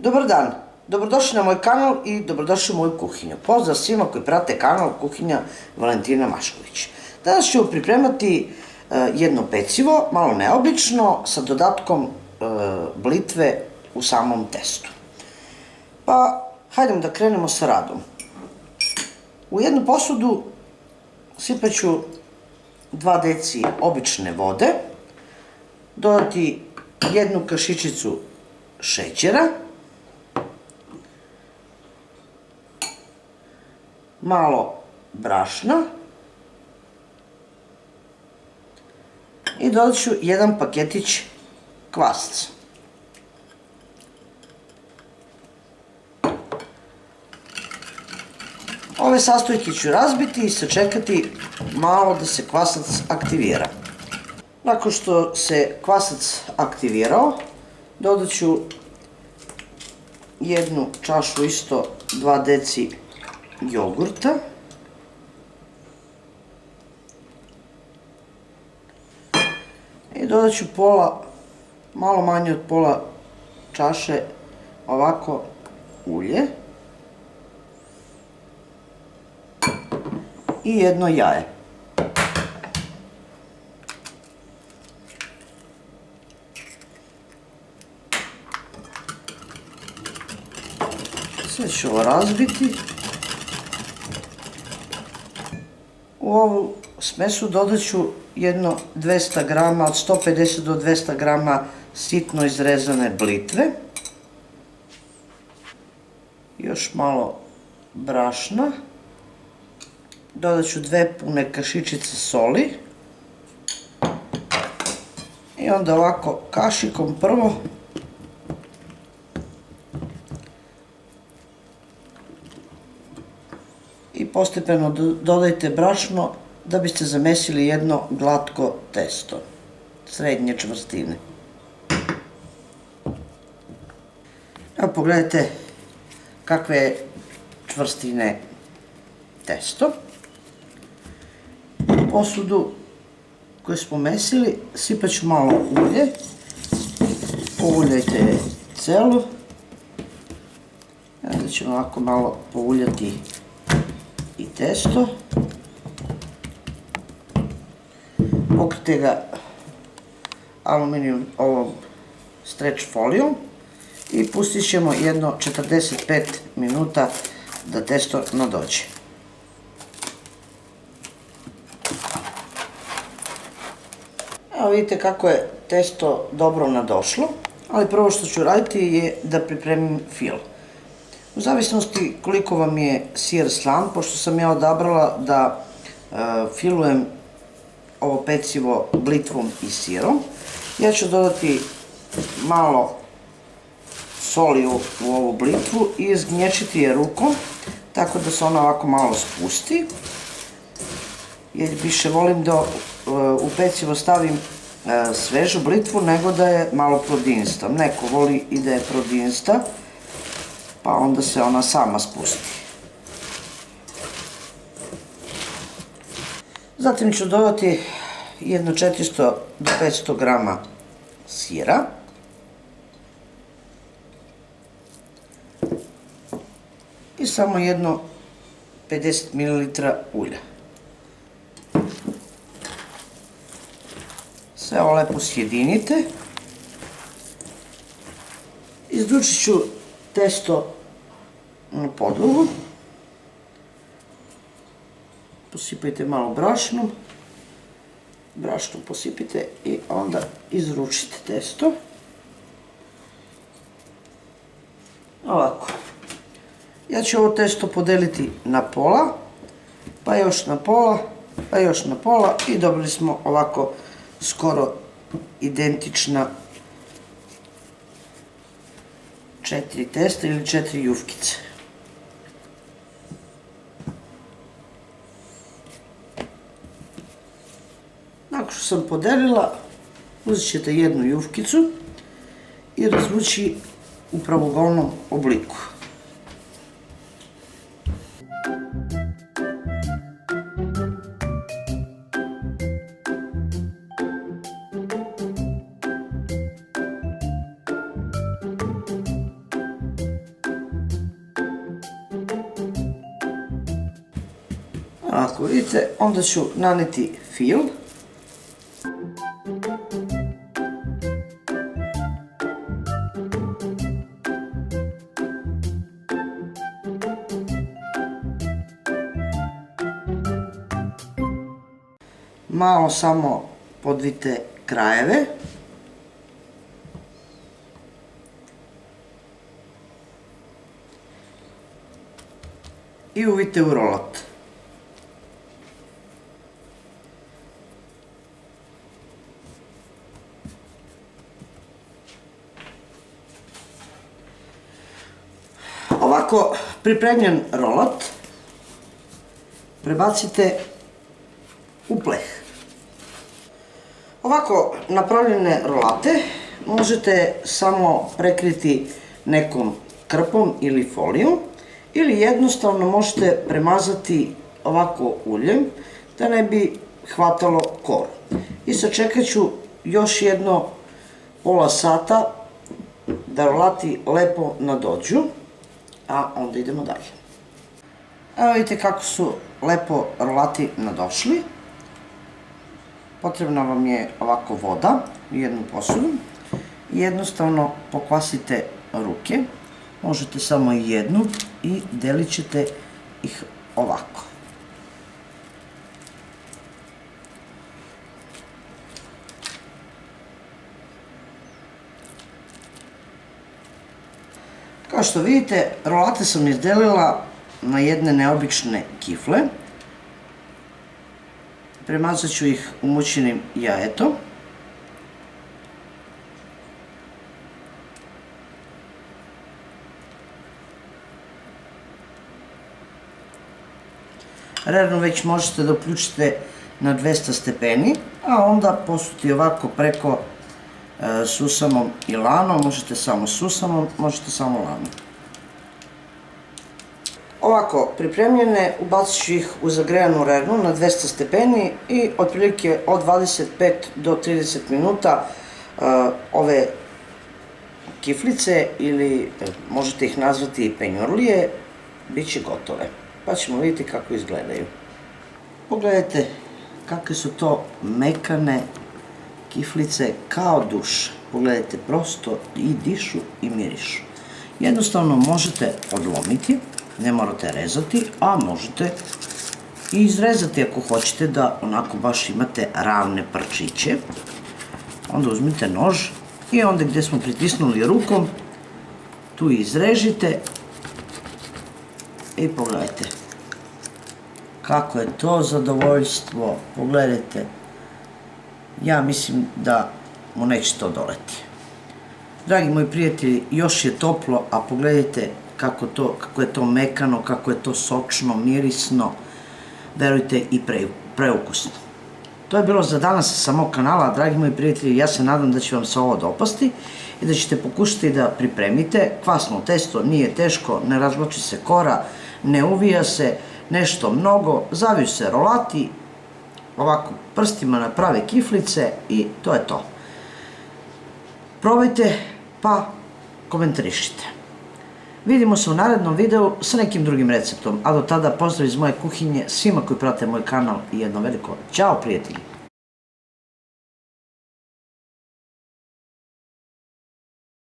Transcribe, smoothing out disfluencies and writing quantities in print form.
Dobar dan, dobrodošli na moj kanal i dobrodošli u moju kuhinju. Pozdrav svima koji prate kanal Kuhinja Valentina Mašković. Danas ću pripremati jedno pecivo, malo neobično, sa dodatkom blitve u samom testu. Pa, hajdemo da krenemo sa radom. U jednu posudu sipaću 2 deci obične vode, dodati 1 kašičicu šećera, malo brašna i dodat ću 1 paketić kvasca. Ove sastojke ću razbiti i sačekati malo da se kvasac aktivira. Nakon što se kvasac aktivirao, dodat ću 1 čašu, isto 2 deci jogurta, i dodat ću malo manje od pola čaše ovako ulje i 1 jaje. Sve ću ovo razbiti. U ovu smesu dodat ću jedno 200 grama, od 150 do 200 grama sitno izrezane blitve. Još malo brašna. Dodat ću 2 pune kašičice soli. I onda ovako kašikom prvo i postepeno dodajte brašno da biste zamesili jedno glatko testo, srednje čvrstine. Evo pogledajte kakve je čvrstine testo. U posudu koju smo mesili sipat ću malo ulje, pouljajte je celu, onda ćemo ovako malo pouljati i testo. Pokrite ga aluminijum ovom stretch folijom i pustit ćemo jedno 45 minuta da testo nadođe. Evo vidite kako je testo dobro nadošlo, ali prvo što ću raditi je da pripremim fil. U zavisnosti koliko vam je sir slan, pošto sam ja odabrala da filujem ovo pecivo blitvom i sirom, ja ću dodati malo soli u ovu blitvu i izgnječiti je rukom, tako da se ona ovako malo spusti, jer više volim da u pecivo stavim svežu blitvu nego da je malo prodinsta. Neko voli i da je prodinsta, pa onda se ona sama spusti. Zatim ću dodati jedno 400 do 500 grama sira, i samo jedno 50 ml ulja. Sve ovo lepo sjedinite. Izdučit ću testo na podlogu. Posipajte malo brašnom. Brašnom posipite i onda izručite testo. Ovako. Ja ću ovo testo podeliti na pola, pa još na pola, pa još na pola i dobili smo ovako skoro identična 4 testa ili 4 jufkice. Nakon što sam podelila, uzet ćete jednu jufkicu i razvući u pravougolnom obliku. Ovako vidite, onda ću naneti fil. Malo samo podvite krajeve. I uvijte u rolat. Ovako pripremljen rolat prebacite u pleh. Ovako napravljene rolate možete samo prekriti nekom krpom ili folijom ili jednostavno možete premazati ovako uljem da ne bi hvatalo kor. I sačekat ću još jedno pola sata da rolati lepo nadođu, a onda idemo dalje. Evo vidite kako su lepo rolati nadošli. Potrebna vam je ovako voda u jednu posudu. Jednostavno pokvasite ruke, možete samo jednu i delit ćete ih ovako. Kao što vidite, rolate sam izdelila na jedne neobične kifle. Premazat ću ih umućenim jajetom. Rernu već možete da uključite na 200 stepeni, a onda posuti ovako preko susamom i lanom. Možete samo susamom, možete samo lanom. Ovako pripremljene ubacit ću ih u zagrejanu rernu na 200 stepeni i otprilike od 25 do 30 minuta ove kiflice ili možete ih nazvati i penjurlije bit će gotove. Pa ćemo vidjeti kako izgledaju. Pogledajte kakve su to mekane kiflice kao duš. Pogledajte, prosto i dišu i mirišu. Jednostavno možete odlomiti, ne morate rezati, a možete i izrezati ako hoćete da onako baš imate ravne parčiće. Onda uzmite nož i onda gdje smo pritisnuli rukom, tu izrežite i pogledajte kako je to zadovoljstvo. Pogledajte, ja mislim da mu neće to doleti. Dragi moji prijatelji, još je toplo, a pogledajte kako je to mekano, kako je to sočno, mirisno, verujte i preukusno. To je bilo za danas sa mog kanala, dragi moji prijatelji, ja se nadam da će vam se ovo dopasti i da ćete pokušati da pripremite. Kvasno testo nije teško, ne razvlači se kora, ne uvija se nešto mnogo, zaviju se rolati, ovako prstima naprave kiflice i to je to. Probajte pa komentarišite. Vidimo se u narednom videu sa nekim drugim receptom, a do tada pozdrav iz moje kuhinje svima koji prate moj kanal i jedno veliko ćao prijatelji!